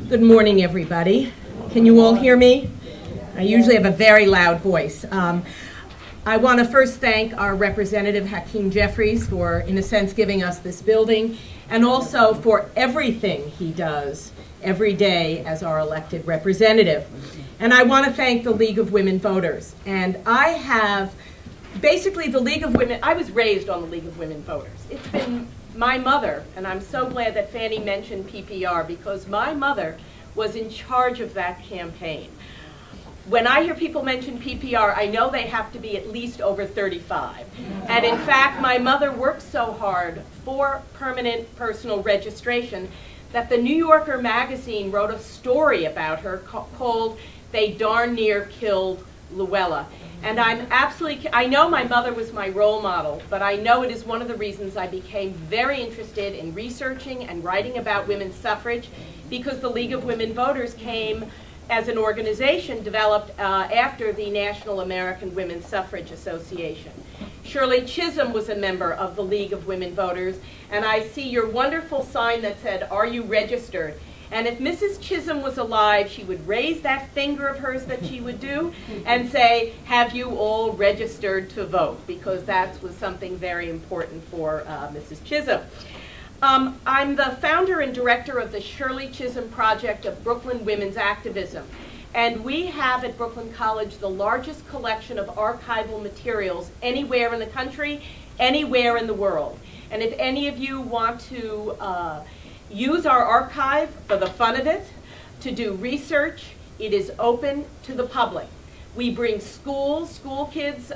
Good morning, everybody. Can you all hear me? I usually have a very loud voice. I want to first thank our representative, Hakeem Jeffries, for, in a sense, giving us this building, and also for everything he does every day as our elected representative. And I want to thank the League of Women Voters. And I have, basically the League of Women, I was raised on the League of Women Voters. It's been my mother, and I'm so glad that Fanny mentioned PPR, because my mother was in charge of that campaign. When I hear people mention PPR, I know they have to be at least over 35. And in fact, my mother worked so hard for permanent personal registration that the New Yorker magazine wrote a story about her called "They Darn Near Killed Luella." And I know my mother was my role model, but I know it is one of the reasons I became very interested in researching and writing about women's suffrage, because the League of Women Voters came as an organization developed after the National American Women's Suffrage Association. Shirley Chisholm was a member of the League of Women Voters, and I see your wonderful sign that said, "Are you registered?" And if Mrs. Chisholm was alive, she would raise that finger of hers that she would do and say, "Have you all registered to vote?" Because that was something very important for Mrs. Chisholm. I'm the founder and director of the Shirley Chisholm Project of Brooklyn Women's Activism. And we have at Brooklyn College the largest collection of archival materials anywhere in the country, anywhere in the world. And if any of you want to use our archive for the fun of it, to do research, it is open to the public. We bring school kids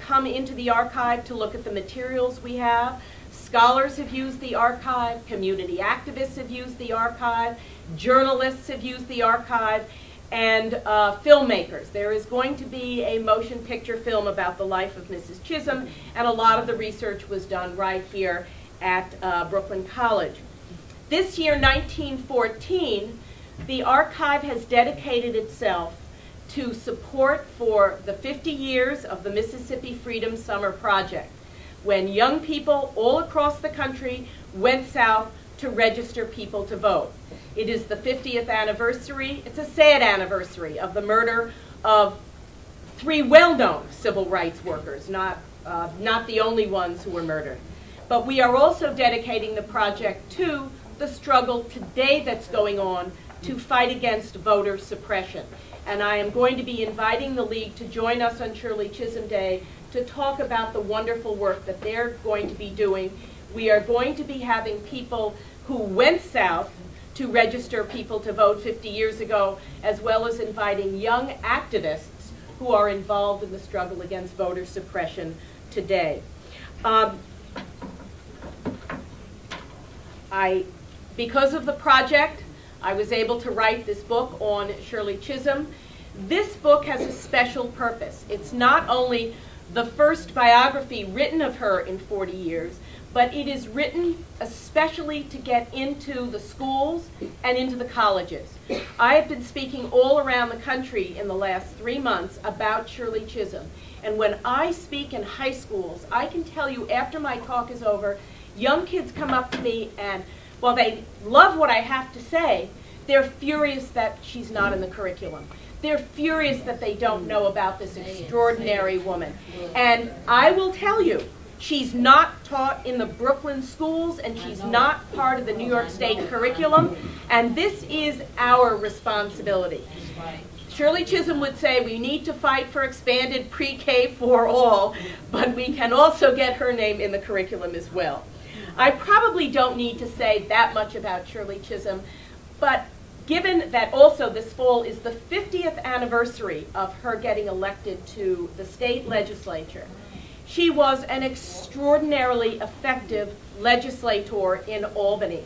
come into the archive to look at the materials we have. Scholars have used the archive, community activists have used the archive, journalists have used the archive, and filmmakers. There is going to be a motion picture film about the life of Mrs. Chisholm, and a lot of the research was done right here at Brooklyn College. This year, 1914, the archive has dedicated itself to support for the 50 years of the Mississippi Freedom Summer Project, when young people all across the country went south to register people to vote. It is the 50th anniversary, it's a sad anniversary, of the murder of 3 well-known civil rights workers, not the only ones who were murdered. But we are also dedicating the project to the struggle today that's going on to fight against voter suppression. And I am going to be inviting the League to join us on Shirley Chisholm Day to talk about the wonderful work that they're going to be doing. We are going to be having people who went south to register people to vote 50 years ago, as well as inviting young activists who are involved in the struggle against voter suppression today. Because of the project, I was able to write this book on Shirley Chisholm. This book has a special purpose. It's not only the first biography written of her in 40 years, but it is written especially to get into the schools and into the colleges. I have been speaking all around the country in the last 3 months about Shirley Chisholm. And when I speak in high schools, I can tell you after my talk is over, young kids come up to me and, while they love what I have to say, they're furious that she's not in the curriculum. They're furious that they don't know about this extraordinary woman. And I will tell you, she's not taught in the Brooklyn schools, and she's not part of the New York State curriculum, and this is our responsibility. Shirley Chisholm would say we need to fight for expanded pre-K for all, but we can also get her name in the curriculum as well. I probably don't need to say that much about Shirley Chisholm, but given that also this fall is the 50th anniversary of her getting elected to the state legislature, she was an extraordinarily effective legislator in Albany.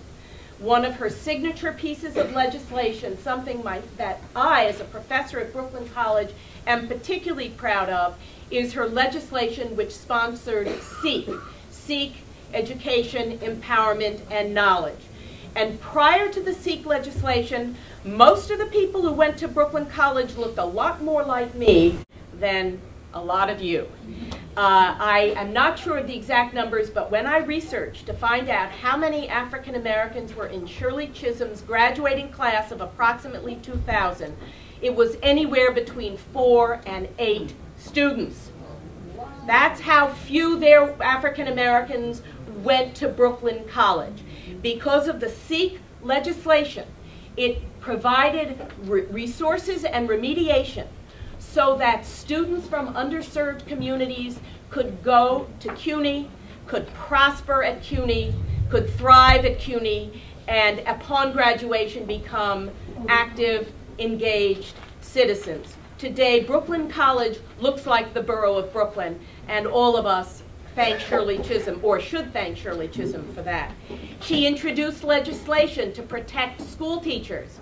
One of her signature pieces of legislation, something that I, as a professor at Brooklyn College, am particularly proud of, is her legislation which sponsored SEEK, Education, Empowerment, and Knowledge. And prior to the SEEK legislation, most of the people who went to Brooklyn College looked a lot more like me than a lot of you. I am not sure of the exact numbers, but when I researched to find out how many African Americans were in Shirley Chisholm's graduating class of approximately 2,000, it was anywhere between 4 and 8 students. That's how few there African Americans went to Brooklyn College. Because of the Sikh legislation, it provided resources and remediation so that students from underserved communities could go to CUNY, could prosper at CUNY, could thrive at CUNY, and upon graduation become active, engaged citizens. Today, Brooklyn College looks like the borough of Brooklyn, and all of us thank Shirley Chisholm, or should thank Shirley Chisholm for that. She introduced legislation to protect school teachers.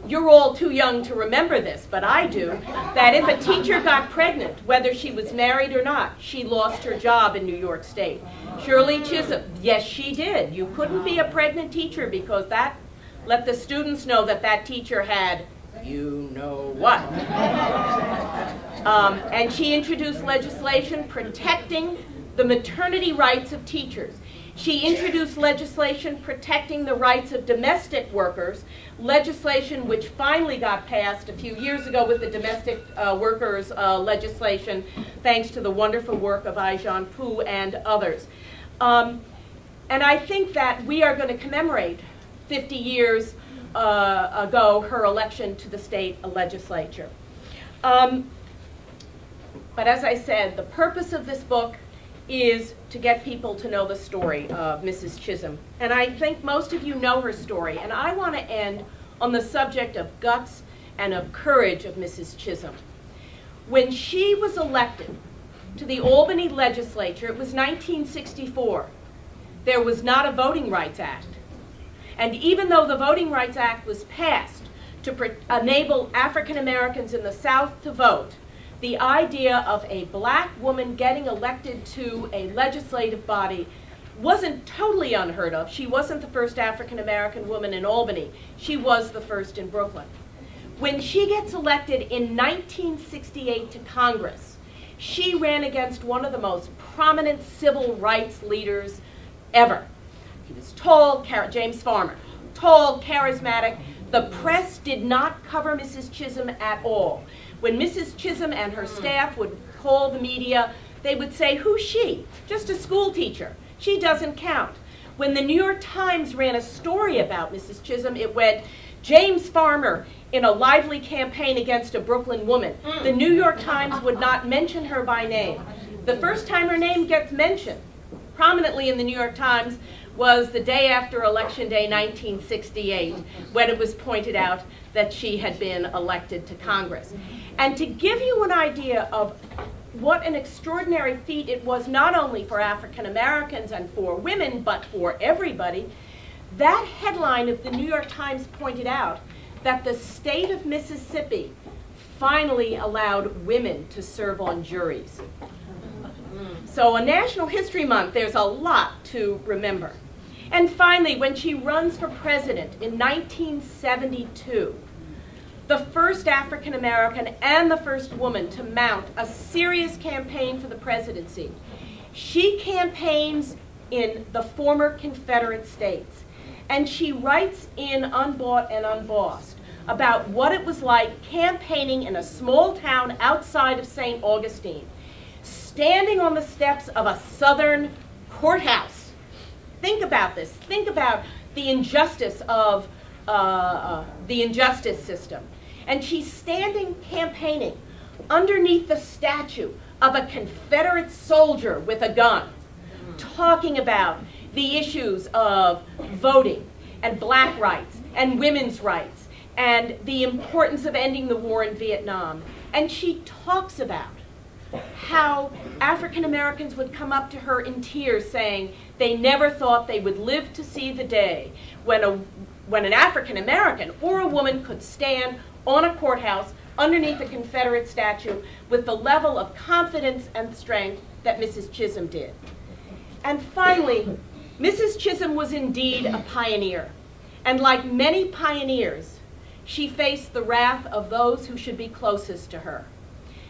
You're all too young to remember this, but I do, that if a teacher got pregnant, whether she was married or not, she lost her job in New York State. Shirley Chisholm, yes, she did. You couldn't be a pregnant teacher because that let the students know that that teacher had you know what. And she introduced legislation protecting the maternity rights of teachers. She introduced legislation protecting the rights of domestic workers, legislation which finally got passed a few years ago with the domestic workers legislation, thanks to the wonderful work of Ai-jen Poo and others. And I think that we are going to commemorate 50 years ago her election to the state legislature. But as I said, the purpose of this book is to get people to know the story of Mrs. Chisholm. And I think most of you know her story. And I want to end on the subject of guts and of courage of Mrs. Chisholm. When she was elected to the Albany legislature, it was 1964. There was not a Voting Rights Act. And even though the Voting Rights Act was passed to enable African Americans in the South to vote, the idea of a black woman getting elected to a legislative body wasn't totally unheard of. She wasn't the first African American woman in Albany. She was the first in Brooklyn. When she gets elected in 1968 to Congress, she ran against one of the most prominent civil rights leaders ever. He was tall, James Farmer, tall, charismatic. The press did not cover Mrs. Chisholm at all. When Mrs. Chisholm and her staff would call the media, they would say, "Who's she? Just a school teacher. She doesn't count." When the New York Times ran a story about Mrs. Chisholm, it went, "James Farmer in a lively campaign against a Brooklyn woman." The New York Times would not mention her by name. The first time her name gets mentioned prominently in the New York Times was the day after Election Day 1968, when it was pointed out that she had been elected to Congress. And to give you an idea of what an extraordinary feat it was, not only for African Americans and for women, but for everybody, that headline of the New York Times pointed out that the state of Mississippi finally allowed women to serve on juries. So on National History Month, there's a lot to remember. And finally, when she runs for president in 1972, the first African American and the first woman to mount a serious campaign for the presidency, she campaigns in the former Confederate states. And she writes in Unbought and Unbossed about what it was like campaigning in a small town outside of St. Augustine, standing on the steps of a Southern courthouse. Think about this. Think about the injustice of the injustice system. And she's standing campaigning underneath the statue of a Confederate soldier with a gun, talking about the issues of voting and black rights and women's rights and the importance of ending the war in Vietnam. And she talks about how African Americans would come up to her in tears saying they never thought they would live to see the day when an African American or a woman could stand on a courthouse underneath a Confederate statue with the level of confidence and strength that Mrs. Chisholm did. And finally, Mrs. Chisholm was indeed a pioneer. And like many pioneers, she faced the wrath of those who should be closest to her.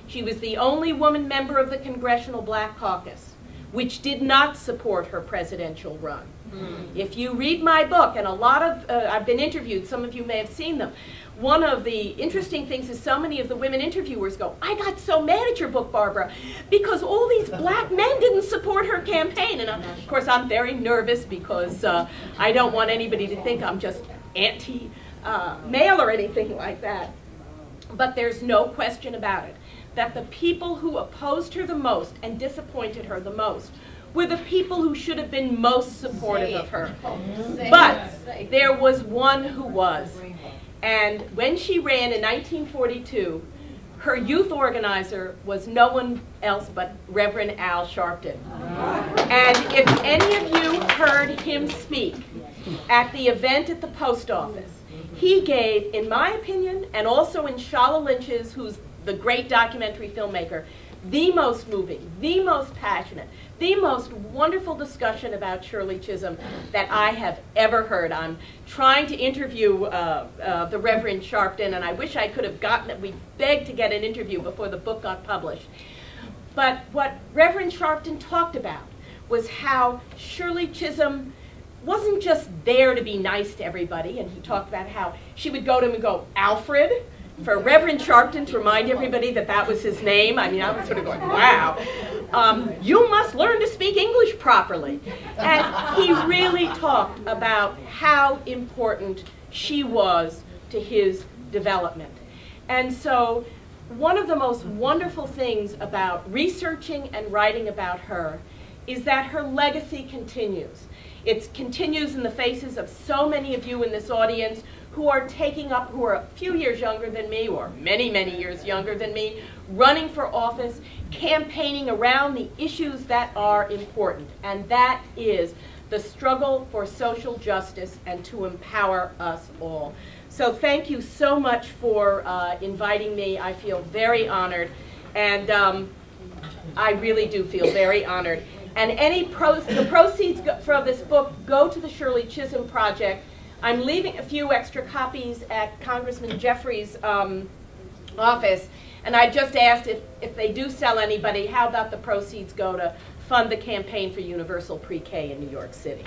She was the only woman member of the Congressional Black Caucus, which did not support her presidential run. If you read my book, and a lot of, I've been interviewed, some of you may have seen them, one of the interesting things is so many of the women interviewers go, I got so mad at your book, Barbara, because all these black men didn't support her campaign. And of course, I'm very nervous because I don't want anybody to think I'm just anti-male or anything like that. But there's no question about it, that the people who opposed her the most and disappointed her the most were the people who should have been most supportive of her. But there was one who was. And when she ran in 1942, her youth organizer was no one else but Reverend Al Sharpton. And if any of you heard him speak at the event at the post office, he gave, in my opinion, and also in Shala Lynch's, who's the great documentary filmmaker, the most moving, the most passionate, the most wonderful discussion about Shirley Chisholm that I have ever heard. I'm trying to interview the Reverend Sharpton, and I wish I could have gotten it. We begged to get an interview before the book got published. But what Reverend Sharpton talked about was how Shirley Chisholm wasn't just there to be nice to everybody, and he talked about how she would go to him and go, Alfred, for Reverend Sharpton to remind everybody that that was his name. I mean, I was sort of going, wow. You must learn to speak English properly. And he really talked about how important she was to his development. And so one of the most wonderful things about researching and writing about her is that her legacy continues. It continues in the faces of so many of you in this audience who are taking up, who are a few years younger than me, or many, many years younger than me, running for office, campaigning around the issues that are important. And that is the struggle for social justice and to empower us all. So thank you so much for inviting me. I feel very honored. And I really do feel very honored. And the proceeds from this book go to the Shirley Chisholm Project. I'm leaving a few extra copies at Congressman Jeffries' office, and I just asked if they do sell anybody, how about the proceeds go to fund the campaign for universal pre-K in New York City.